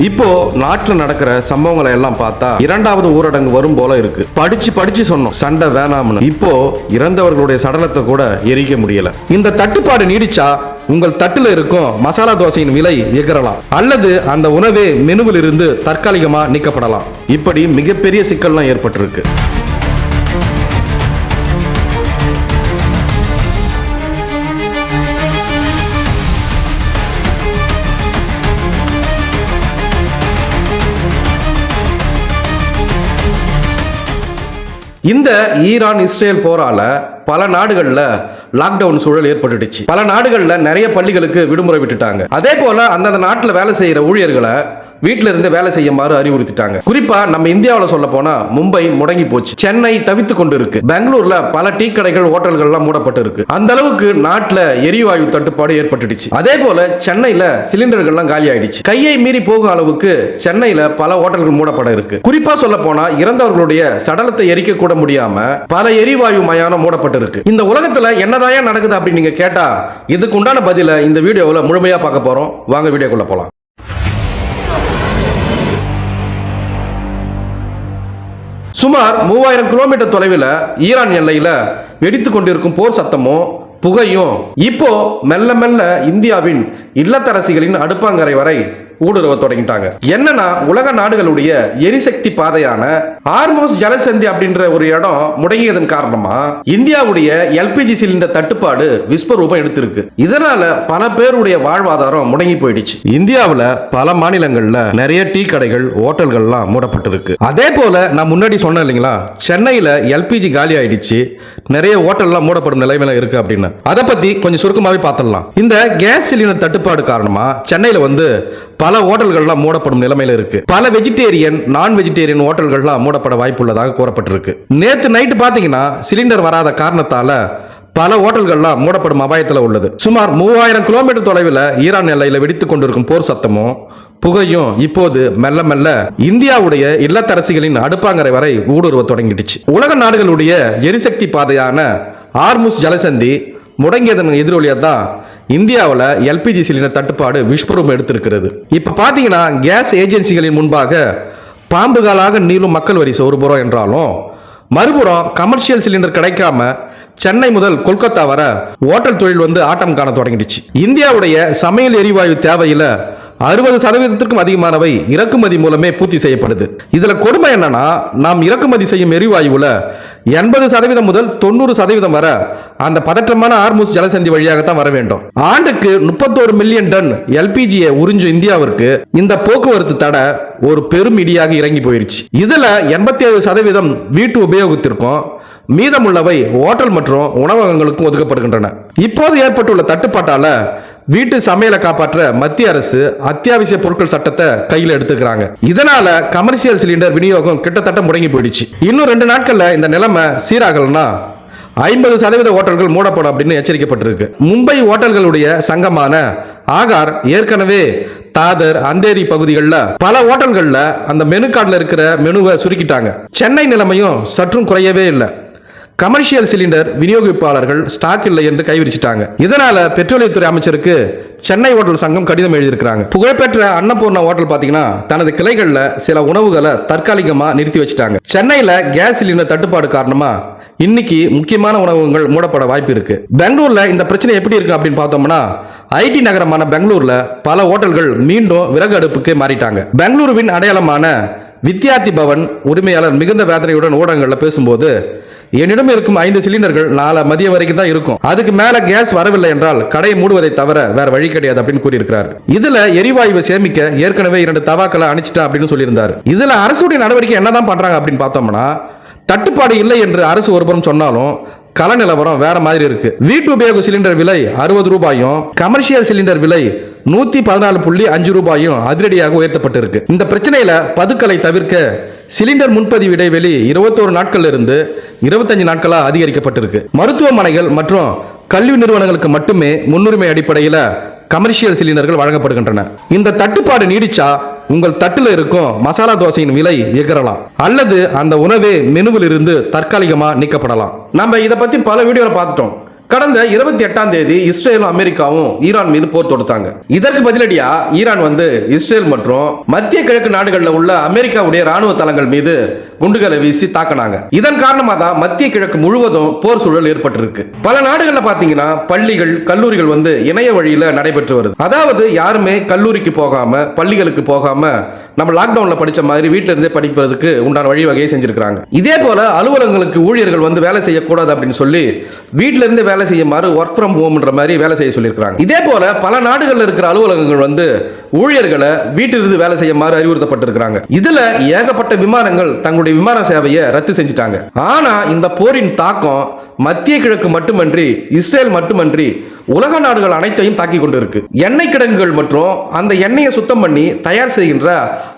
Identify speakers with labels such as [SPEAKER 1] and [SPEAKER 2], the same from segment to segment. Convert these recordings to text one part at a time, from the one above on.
[SPEAKER 1] இப்போ நாட்டில் நடக்கிற சம்பவங்களை எல்லாம் பார்த்தா இரண்டாவது ஊரடங்கு வரும் போல இருக்கு. படிச்சு சொன்னோம் சண்டை வேணாம்னு. இப்போ இறந்தவர்களுடைய சடலத்தை கூட எரிக்க முடியல. இந்த தட்டுப்பாடு நீடிச்சா உங்கள் தட்டுல இருக்கும் மசாலா தோசையின் விலை எகரலாம், அல்லது அந்த உணவே மெனுவில் இருந்து தற்காலிகமா நீக்கப்படலாம். இப்படி மிகப்பெரிய சிக்கல்லாம் ஏற்பட்டிருக்கு. இந்த ஈரான் இஸ்ரேல் போரால பல நாடுகள்ல லாக்டவுன் சூழல் ஏற்பட்டுடுச்சு. பல நாடுகள்ல நிறைய பள்ளிகளுக்கு விடுமுறை விட்டுட்டாங்க. அதே போல அந்தந்த நாட்டில் வேலை செய்யற ஊழியர்களை வீட்டில இருந்து வேலை செய்யுமாறு அறிவுறுத்திட்டாங்க. குறிப்பா நம்ம இந்தியாவில் சொல்ல போனா மும்பை முடங்கி போச்சு, சென்னை தவித்து கொண்டு இருக்கு, பெங்களூர்ல பல டீ கடைகள் ஹோட்டல்கள்லாம் மூடப்பட்டு இருக்கு. அந்த அளவுக்கு நாட்டில் எரிவாயு தட்டுப்பாடு ஏற்பட்டுடுச்சு. அதே போல சென்னையில சிலிண்டர்கள்லாம் காலி ஆயிடுச்சு. கையை மீறி போகும் அளவுக்கு சென்னையில பல ஹோட்டல்கள் மூடப்பட இருக்கு. குறிப்பா சொல்ல போனா இறந்தவர்களுடைய சடலத்தை எரிக்க கூட முடியாம பல எரிவாயு மயானம் மூடப்பட்டு இருக்கு. இந்த உலகத்துல என்னதாயா நடக்குது அப்படின்னு நீங்க கேட்டா இதுக்கு உண்டான பதில இந்த வீடியோவில் முழுமையா பார்க்க போறோம். வாங்க வீடியோக்குள்ள போலாம். சுமார் 3000 கிலோமீட்டர் தொலைவில் ஈரான் எல்லையில் வெடித்துக் கொண்டிருக்கும் போர் சத்தமும் புகையும் இப்போ மெல்ல மெல்ல இந்தியாவின் இல்லத்தரசிகளின் அடுப்பாங்கரை வரை ஊடுருவ தொடங்கிட்டாங்க. என்னன்னா உலக நாடுகளுடைய எரிசக்தி பாதையான ஹார்மோஸ் ஜலசந்தி அப்படின்ற ஒரு இடம் முடங்கியதன் காரணமா இந்தியாவுடைய எல்பிஜி சிலிண்டர் தட்டுப்பாடு விஸ்வரூபம் எடுத்திருக்கு. இதனால பல பேருடைய வாழ்வாதாரம் முடங்கி போயிடுச்சு. இந்தியாவில் பல மாநிலங்கள்ல நிறைய டீ கடைகள் ஹோட்டல்கள்லாம் மூடப்பட்டிருக்கு. அதே போல நான் முன்னாடி சொன்னேன் இல்லைங்களா, சென்னையில எல்பிஜி காலி ஆயிடுச்சு, நிறைய ஹோட்டல்லாம் மூடப்படும் நிலைமையில இருக்கு அப்படின்னு. அதை பத்தி கொஞ்சம் சுருக்கமாவே பார்த்துடலாம். இந்த கேஸ் சிலிண்டர் தட்டுப்பாடு காரணமா சென்னையில பல ஹோட்டல்கள்லாம் மூடப்படும் நிலைமையில இருக்கு. பல வெஜிடேரியன் நான் வெஜிடேரியன் ஹோட்டல்கள்லாம் மூடப்பட வாய்ப்புள்ளதாக கூறப்பட்டிருக்கு. நேத்து நைட்டு பாத்தீங்கன்னா சிலிண்டர் வராத காரணத்தால பல ஹோட்டல்கள்லாம் மூடப்படும் அபாயத்தில் உள்ளது. சுமார் 3000 கிலோமீட்டர் தொலைவில் ஈரான் எல்லையில் வெடித்துக் கொண்டிருக்கும் போர் சத்தமும் புகையும் இப்போது மெல்ல மெல்ல இந்தியாவுடைய இல்லத்தரசிகளின் அடுப்பாங்கரை வரை ஊடுருவ தொடங்கிடுச்சு. உலக நாடுகளுடைய எரிசக்தி பாதையான ஹார்முஸ் ஜலசந்தி முடங்கியதன் எதிரொலியா தான் இந்தியாவில் எல்பிஜி சிலிண்டர் தட்டுப்பாடு விஸ்வரூபம் எடுத்திருக்கிறது. இப்ப பாத்தீங்கன்னா கேஸ் ஏஜென்சிகளின் முன்பாக பாம்புகளாக நீளும் மக்கள் வரிசை ஒரு புறம் என்றாலும், மறுபுறம் கமர்ஷியல் சிலிண்டர் கிடைக்காம சென்னை முதல் கொல்கத்தா வர ஹோட்டல் தொழில் ஆட்டம் காண தொடங்கிடுச்சு. இந்தியாவுடைய சமையல் எரிவாயு தேவையில 60% அதிகமானவை இறக்குமதி மூலமே பூர்த்தி செய்யப்படுது. இதுல கொடுமை என்னன்னா, நாம் இறக்குமதி செய்யும் எரிவாயுல 80% முதல் 90% வர அந்த பதற்றமான ஹார்முஸ் ஜலசந்தி வழியாகத்தான் வர வேண்டும். ஆண்டுக்கு 31 மில்லியன் டன் எல்பிஜியை உறிஞ்சும் இந்தியாவிற்கு இந்த போக்குவரத்து தடை ஒரு பெரும் இடியாக இறங்கி போயிருச்சு. இதுல 87% வீட்டு உபயோகத்திற்கும் மீதமுள்ளவை ஹோட்டல் மற்றும் உணவகங்களுக்கும் ஒதுக்கப்படுகின்றன. இப்போது ஏற்பட்டுள்ள தட்டுப்பாட்டால வீட்டு சமையலை காப்பாற்ற மத்திய அரசு அத்தியாவசிய பொருட்கள் சட்டத்தை கையில் எடுத்துக்கிறாங்க. இதனால கமர்ஷியல் சிலிண்டர் விநியோகம் கிட்டத்தட்ட முடங்கி போயிடுச்சு. இன்னும் 2 நாட்கள்ல இந்த நிலைமை சீராகலன்னா 50% ஹோட்டல்கள் மூடப்படும் அப்படின்னு எச்சரிக்கப்பட்டிருக்கு. மும்பை ஹோட்டல்களுடைய சங்கமான ஆகார் ஏற்கனவே தாதர் அந்தேரி பகுதிகளில் பல ஹோட்டல்களில் அந்த மெனு கார்டில் இருக்கிற மெனுவை சுருக்கிட்டாங்க. சென்னை நிலைமையும் சற்றும் குறையவே இல்லை. கமர்ஷியல் சிலிண்டர் விநியோகிப்பாளர்கள் ஸ்டாக் இல்லை என்று கைவிரிச்சிட்டாங்க. இதனால பெட்ரோலியத்துறை அமைச்சருக்கு சென்னை ஹோட்டல் சங்கம் கடிதம் எழுதியிருக்கிறாங்க. புகழ்பெற்ற அன்னபூர்ணா ஹோட்டல் பாத்தீங்கன்னா தனது கிளைகள்ல சில உணவுகளை தற்காலிகமா நிறுத்தி வச்சுட்டாங்க. சென்னையில கேஸ் சிலிண்டர் தட்டுப்பாடு காரணமா இன்னைக்கு முக்கியமான உணவகங்கள் மூடப்பட வாய்ப்பு இருக்கு. பெங்களூர்ல இந்த பிரச்சனை எப்படி இருக்கு அப்படின்னு பார்த்தோம்னா, ஐடி நகரமான பெங்களூர்ல பல ஹோட்டல்கள் மீண்டும் விறகு அடுப்புக்கு மாறிட்டாங்க. பெங்களூருவின் அடையாளமான வித்யார்த்தி பவன் உரிமையாளர் மிகுந்த வேதனையுடன் ஊடகங்கள்ல பேசும்போது, என்னிடம் இருக்கும் 5 சிலிண்டர்கள் நாளை மதியம் வரைக்கும் தான் இருக்கும், அதுக்கு மேல கேஸ் வரவில்லை என்றால் கடையை மூடுவதை தவிர வேற வழி கிடையாது அப்படின்னு கூறியிருக்கிறார். இதுல எரிவாயுவை சேமிக்க ஏற்கனவே 2 தவாக்களை அணிச்சிட்டா அப்படின்னு சொல்லியிருந்தார். இதுல அரசுடைய நடவடிக்கை என்னதான் பண்றாங்க அப்படின்னு பார்த்தோம்னா, தட்டுப்பாடு இல்லை என்று அரசு ஒருபுறம் சொன்னாலும் கள நிலவரம் வேற மாதிரி இருக்கு. வீட்டு உபயோக சிலிண்டர் விலை 60 ரூபாயும் கமர்ஷியல் சிலிண்டர் விலை 114.5 ரூபாயும் அதிரடியாக உயர்த்தப்பட்டிருக்கு. இந்த பிரச்சனையில பதுக்கலை தவிர்க்க சிலிண்டர் முன்பதிவு இடைவெளி 21 நாட்கள் இருந்து 25 நாட்களா அதிகரிக்கப்பட்டிருக்கு. மருத்துவமனைகள் மற்றும் கல்வி நிறுவனங்களுக்கு மட்டுமே முன்னுரிமை அடிப்படையில் கமர்ஷியல் சிலிண்டர்கள் வழங்கப்படுகின்றன. இந்த தட்டுப்பாடு நீடிச்சா உங்கள் தட்டுல இருக்கும் மசாலா தோசையின் விலை எகரலாம், அல்லது அந்த உணவே மெனுவில் இருந்து தற்காலிகமா நீக்கப்படலாம். நம்ம இதை பத்தி பல வீடியோல பார்த்துட்டோம். கடந்த 28ஆம் தேதி இஸ்ரேலும் அமெரிக்காவும் ஈரான் மீது போர் தொடுத்தாங்க. இதற்கு பதிலடியா ஈரான் இஸ்ரேல் மற்றும் மத்திய கிழக்கு நாடுகளில் உள்ள அமெரிக்காவுடைய ராணுவ தளங்கள் மீது குண்டுகளை வீசி தாக்கினாங்க. இதன் காரணமாக தான் மத்திய கிழக்கு முழுவதும் போர் சூழல் ஏற்பட்டிருக்கு. பல நாடுகளில் பாத்தீங்கன்னா பள்ளிகள் கல்லூரிகள் இணைய வழியில நடைபெற்று வருது. அதாவது யாருமே கல்லூரிக்கு போகாம பள்ளிகளுக்கு போகாம நம்ம லாக்டவுன்ல படிச்ச மாதிரி வீட்டில இருந்தே படிப்பதற்கு உண்டான வழிவகையை செஞ்சிருக்காங்க. இதே போல அலுவலகங்களுக்கு ஊழியர்கள் வேலை செய்யக்கூடாது அப்படின்னு சொல்லி வீட்டில இருந்து வேலை செய்யுமாறு ஒர்க் ஃப்ரம் ஹோம்ன்ற மாதிரி வேலை செய்ய சொல்லியிருக்காங்க. இதே போல பல நாடுகளில் இருக்கிற அலுவலகங்கள் ஊழியர்களை வீட்டிலிருந்து வேலை செய்யுமாறு அறிவுறுத்தப்பட்டிருக்கிறாங்க. இதுல ஏகப்பட்ட விமானங்கள் தங்களுடைய விமான சேவையை ரத்து செஞ்சுட்டாங்க. ஆனா இந்த போரின் தாக்கம் மத்திய கிழக்கு மட்டுமன்றி இஸ்ரேல் மட்டுமன்றி உலக நாடுகள் அனைத்தையும் தாக்கி கொண்டு இருக்கு. எண்ணெய் கிடங்குகள் மற்றும் அந்த எண்ணெயை சுத்தம் பண்ணி தயார் செய்கின்ற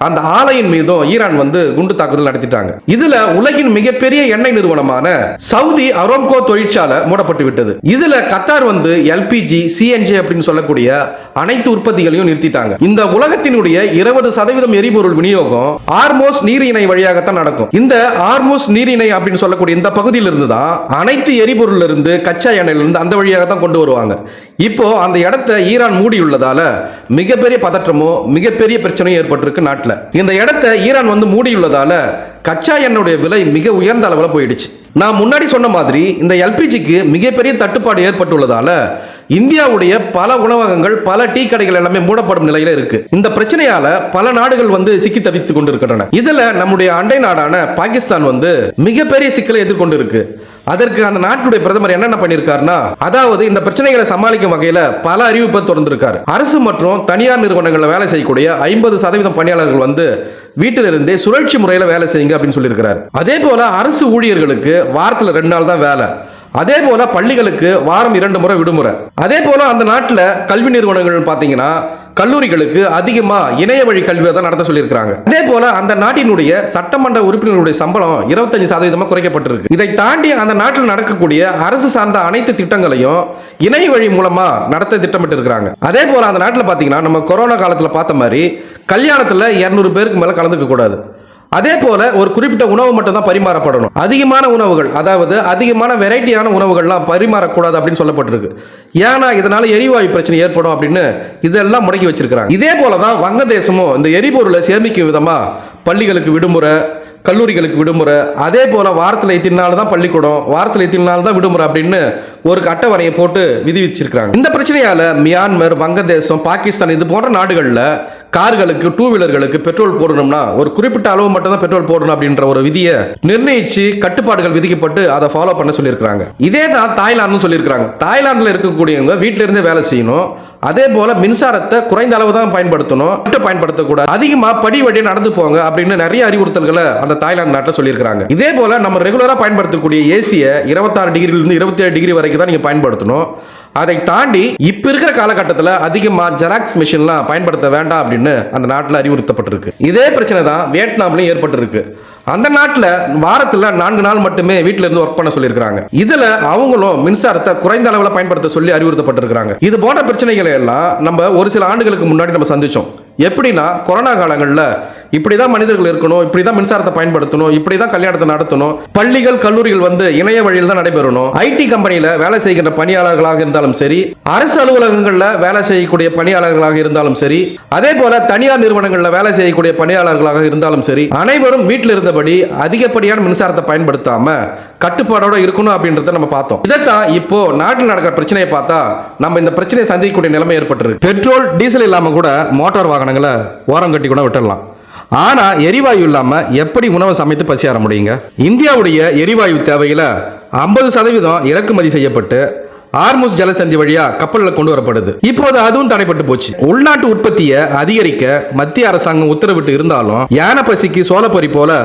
[SPEAKER 1] அந்த ஆலையின் மீதும் ஈரான் குண்டு தாக்குதல் நடத்திட்டாங்க. இதுல உலகின் மிகப்பெரிய எண்ணெய் நிறுவனமான சவுதி அரோம்கோ தொழிற்சாலை மூடப்பட்டு விட்டது. இதுல கத்தார் எல்பிஜி சிஎன்ஜி அப்படின்னு சொல்லக்கூடிய அனைத்து உற்பத்திகளையும் நிறுத்திட்டாங்க. இந்த உலகத்தினுடைய 20% எரிபொருள் விநியோகம் ஆர்மோஸ் நீரிணை வழியாகத்தான் நடக்கும். இந்த ஆர்மோஸ் நீரிணை அப்படின்னு சொல்லக்கூடிய இந்த பகுதியில் இருந்து தான் அனைத்து எரிபொருள் இருந்து கச்சா எண்ணெயில இருந்து அந்த வழியாக தான் கொண்டு வருவாங்க. இப்போ அந்த இடத்தை ஈரான் மூடியுள்ளதால மிகப்பெரிய பதற்றமோ மிகப்பெரிய பிரச்சனையும் ஏற்பட்டிருக்கு நாட்டில். இந்த இடத்தை ஈரான் மூடியுள்ளதால கச்சா எண்ணெயுடைய விலை மிக உயர்ந்த அளவில் போயிடுச்சு. நான் முன்னாடி சொன்ன மாதிரி இந்த எல்பிஜிக்கு மிகப்பெரிய தட்டுப்பாடு ஏற்பட்டுள்ளதால இந்தியாவுடைய பல உணவகங்கள் பல டீ கடைகள் எல்லாமே மூடப்படும் நிலையில இருக்கு. இந்த பிரச்சனையால பல நாடுகள் சிக்கி தவித்துக் கொண்டிருக்கின்றன. இதுல நம்முடைய அண்டை நாடான பாகிஸ்தான் மிகப்பெரிய சிக்கலை எதிர்கொண்டு இருக்கு. அதற்கு அந்த நாட்டுடைய பிரதமர் என்னென்ன பண்ணிருக்காருன்னா, அதாவது இந்த பிரச்சனைகளை சமாளிக்கும் வகையில பல அறிவிப்பை தொடர்ந்திருக்காரு. அரசு மற்றும் தனியார் நிறுவனங்களில் வேலை செய்யக்கூடிய 50% பணியாளர்கள் வீட்டிலிருந்தே சுழற்சி முறையில வேலை செய்யுங்க அப்படின்னு சொல்லியிருக்கிறார். அதே போல அரசு ஊழியர்களுக்கு வாரத்தில் 2 நாள் தான் வேலை. அதே போல பள்ளிகளுக்கு வாரம் 2 முறை விடுமுறை. அதே போல அந்த நாட்டில் கல்வி நிறுவனங்கள் பார்த்தீங்கன்னா கல்லூரிகளுக்கு அதிகமா இணைய வழி கல்வியை தான் நடத்த சொல்லியிருக்காங்க. அதே போல அந்த நாட்டினுடைய சட்டமன்ற உறுப்பினர்களுடைய சம்பளம் 25% குறைக்கப்பட்டிருக்கு. இதை தாண்டி அந்த நாட்டில் நடக்கக்கூடிய அரசு சார்ந்த அனைத்து திட்டங்களையும் இணைய வழி மூலமா நடத்த திட்டமிட்டு இருக்கிறாங்க. அதே போல அந்த நாட்டில் பார்த்தீங்கன்னா நம்ம கொரோனா காலத்தில் பார்த்த மாதிரி கல்யாணத்தில் 200 பேருக்கு மேல கலந்துக்க கூடாது. அதே போல ஒரு குறிப்பிட்ட உணவு மட்டும் தான் பரிமாறப்படணும். அதிகமான உணவுகள், அதாவது அதிகமான வெரைட்டியான உணவுகள்லாம் பரிமாறக்கூடாது அப்படின்னு சொல்லப்பட்டிருக்கு. ஏன்னா இதனால எரிவாயு பிரச்சனை ஏற்படும் அப்படின்னு இதெல்லாம் முடக்கி வச்சிருக்காங்க. இதே போலதான் வங்கதேசமும் இந்த எரிபொருளை சேமிக்கும் விதமா பள்ளிகளுக்கு விடுமுறை, கல்லூரிகளுக்கு விடுமுறை, அதே போல வாரத்தில் இத்தனை நாள் தான் பள்ளிக்கூடம், வாரத்தில் இத்தனை நாள் தான் விடுமுறை அப்படின்னு ஒரு அட்டவணையை போட்டு விதிவிச்சிருக்காங்க. இந்த பிரச்சனையால மியான்மர், வங்கதேசம், பாகிஸ்தான் இது போன்ற நாடுகளில் கார்களுக்கு, டூ வீலர்களுக்கு பெட்ரோல் போடணும்னா ஒரு குறிப்பிட்ட அளவு மட்டும் தான் பெட்ரோல் போடணும் அப்படின்ற ஒரு விதியை நிர்ணயிச்சு கட்டுப்பாடுகள் விதிக்கப்பட்டு அதை ஃபாலோ பண்ண சொல்லியிருக்காங்க. இதே தான் தாய்லாந்து சொல்லியிருக்காங்க. தாய்லாந்துல இருக்கக்கூடியவங்க வீட்டில இருந்தே வேலை செய்யணும். அதே போல மின்சாரத்தை குறைந்த அளவு தான் பயன்படுத்தணும், பயன்படுத்தக்கூடாது, அதிகமா படி வழியை நடந்து போங்க அப்படின்னு நிறைய அறிவுறுத்தல்களை அந்த தாய்லாந்து நாட்டில் சொல்லியிருக்காங்க. இதே போல நம்ம ரெகுலரா பயன்படுத்தக்கூடிய ஏசியை 26 டிகிரிலிருந்து 27 டிகிரி வரைக்கும் தான் நீங்க பயன்படுத்தணும். அதை தாண்டி இப்ப இருக்கிற காலகட்டத்தில் அதிகமா ஜெராக்ஸ் மிஷின்லாம் பயன்படுத்த வேண்டாம் அப்படின்னு அந்த நாட்டில் அறிவுறுத்தப்பட்டிருக்கு. இதே பிரச்சனை தான் வியட்நாம்லயும் ஏற்பட்டிருக்கு. அந்த நாட்டில் வாரத்தில் 4 நாள் மட்டுமே வீட்டில இருந்து ஒர்க் பண்ண சொல்லியிருக்காங்க. இதுல அவங்களும் மின்சாரத்தை குறைந்த அளவில் பயன்படுத்த சொல்லி அறிவுறுத்தப்பட்டிருக்காங்க. இது போன்ற பிரச்சனைகளை எல்லாம் நம்ம ஒரு சில ஆண்டுகளுக்கு முன்னாடி நம்ம சந்திச்சோம். எப்படின்னா கொரோனா காலங்களில் இப்படிதான் மனிதர்கள் இருக்கணும், இப்படிதான் மின்சாரத்தை பயன்படுத்தணும், இப்படிதான் கல்யாணத்தை நடத்தணும், பள்ளிகள் கல்லூரிகள் இணைய வழியில் தான் நடைபெறணும், ஐடி கம்பெனியில வேலை செய்கின்ற பணியாளர்களாக இருந்தாலும் சரி, அரசு அலுவலகங்களில் வேலை செய்யக்கூடிய பணியாளர்களாக இருந்தாலும் சரி, அதே போல தனியார் நிறுவனங்களில் வேலை செய்யக்கூடிய பணியாளர்களாக இருந்தாலும் சரி, அனைவரும் வீட்டில் இருந்தபடி அதிகப்படியான மின்சாரத்தை பயன்படுத்தாம கட்டுப்பாடோட இருக்கணும் அப்படின்றத நம்ம பார்த்தோம். இதைத்தான் இப்போ நாட்டில் நடக்கிற பிரச்சனையை பார்த்தா நம்ம இந்த பிரச்சனையை சந்திக்கக்கூடிய நிலைமை ஏற்பட்டிருக்கு. பெட்ரோல் டீசல் இல்லாம கூட மோட்டார் வாகனங்களை ஓரம் கட்டி கூட விட்டுடலாம். ஆனா எரிவாயு இல்லாம எப்படி உணவை சமைத்து பசியாற முடியுங்க? இந்தியாவுடைய எரிவாயு தேவையில 50% இறக்குமதி செய்யப்பட்டு ஆர்முஸ் ஜலசந்தி வழியா கப்பல்ல கொண்டு வரப்படுது. இப்போது அதுவும் தடைப்பட்டு போச்சு. உள்நாட்டு உற்பத்தியை அதிகரிக்க மத்திய அரசாங்கம் உத்தரவிட்டு இருந்தாலும் யானை பசிக்கு சோளப்பொரி போல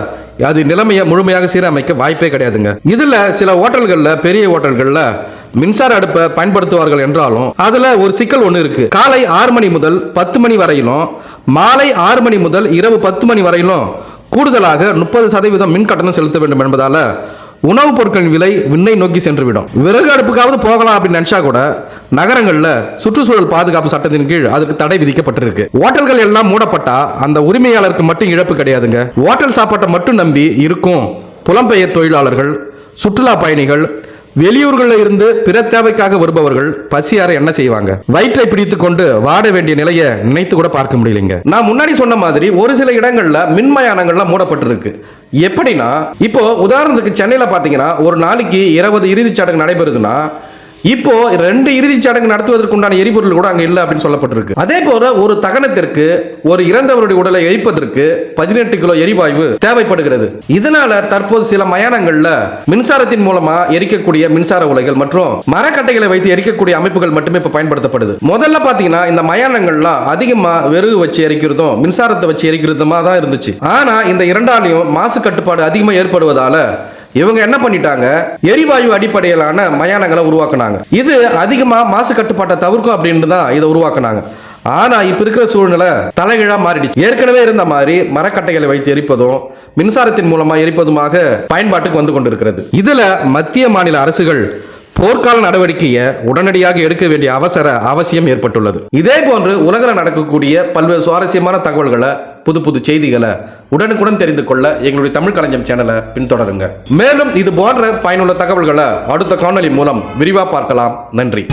[SPEAKER 1] அது நிலைமையை முழுமையாக சீரமைக்க வாய்ப்பே கிடையாதுங்க. இதுல சில ஓட்டல்கள்ல, பெரிய ஓட்டல்கள்ல மின்சார அடுப்பை பயன்படுத்துவார்கள் என்றாலும் அதுல ஒரு சிக்கல் ஒன்று இருக்கு. காலை 6 மணி முதல் 10 மணி வரையிலும், மாலை 6 மணி முதல் இரவு 10 மணி வரையிலும் கூடுதலாக 30% மின் கட்டணம் செலுத்த வேண்டும் என்பதால உணவுப் பொருட்களின் விலை விண்ணை நோக்கி சென்றுவிடும். விறகு அடுப்புக்காவது போகலாம் அப்படின்னு நினைச்சா கூட நகரங்கள்ல சுற்றுச்சூழல் பாதுகாப்பு சட்டத்தின் கீழ் அதுக்கு தடை விதிக்கப்பட்டிருக்கு. ஓட்டல்கள் எல்லாம் மூடப்பட்டா அந்த உரிமையாளருக்கு மட்டும் இழப்பு கிடையாதுங்க. ஓட்டல் சாப்பாட்டை மட்டும் நம்பி இருக்கும் புலம்பெயர் தொழிலாளர்கள், சுற்றுலா பயணிகள், வெளியூர்களில் இருந்து பிற தேவைக்காக வருபவர்கள் பசியார என்ன செய்வாங்க? வயிற்றை பிடித்துக் கொண்டு வாட வேண்டிய நிலையை நினைத்து கூட பார்க்க முடியலைங்க. நான் முன்னாடி சொன்ன மாதிரி ஒரு சில இடங்கள்ல மின்மயானங்கள்லாம் மூடப்பட்டிருக்கு. எப்படின்னா, இப்போ உதாரணத்துக்கு சென்னையில பாத்தீங்கன்னா ஒரு நாளைக்கு 20 இறுதிச் சடங்கு நடைபெறுதுன்னா இப்போ 2 இறுதிச் சடங்கு நடத்துவதற்குண்டான எரிபொருள் கூட அங்க இல்ல அப்படின்னு சொல்லப்பட்டிருக்கு. அதே போல ஒரு தகனத்திற்கு ஒரு இறந்தவருடைய உடலை எரிப்பதற்கு 18 கிலோ எரிவாயு தேவைப்படுகிறது. இதனால தற்போது சில மயானங்கள்ல மின்சாரத்தின் மூலமா எரிக்கக்கூடிய மின்சார உலைகள் மற்றும் மரக்கட்டைகளை வைத்து எரிக்கக்கூடிய அமைப்புகள் மட்டுமே இப்ப பயன்படுத்தப்படுது. முதல்ல பாத்தீங்கன்னா இந்த மயானங்கள்லாம் அதிகமா விறகு வச்சு எரிக்கிறதும் மின்சாரத்தை வச்சு எரிக்கிறதுமா தான் இருந்துச்சு. ஆனா இந்த இரண்டாலையும் மாசு கட்டுப்பாடு அதிகமா ஏற்படுவதால இவங்க என்ன பண்ணிட்டாங்க, எரிவாயு அடிப்படையிலான மயானங்களை உருவாக்குனாங்க. இது அதிகமா மாசு கட்டுப்பாட்டை தவிர்க்கும் அப்படின்னு தான் இதை உருவாக்குனாங்க. ஆனா இப்ப இருக்கிற சூழ்நிலை தலைகீழா மாறிடுச்சு. ஏற்கனவே இருந்த மாதிரி மரக்கட்டைகளை வைத்து எரிப்பதும் மின்சாரத்தின் மூலமா எரிப்பதுமாக பயன்பாட்டுக்கு வந்து கொண்டிருக்கிறது. இதுல மத்திய மாநில அரசுகள் போர்க்கால நடவடிக்கையை உடனடியாக எடுக்க வேண்டிய அவசியம் ஏற்பட்டுள்ளது. இதே போன்று உலகில் நடக்கக்கூடிய பல்வேறு சுவாரஸ்யமான தகவல்களை, புது செய்திகளை உடனுக்குடன் தெரிந்து கொள்ள எங்களுடைய தமிழ் களஞ்சியம் சேனலை பின்தொடருங்க. மேலும் இது போன்ற பயனுள்ள தகவல்களை அடுத்த காணொலி மூலம் விரிவா பார்க்கலாம். நன்றி.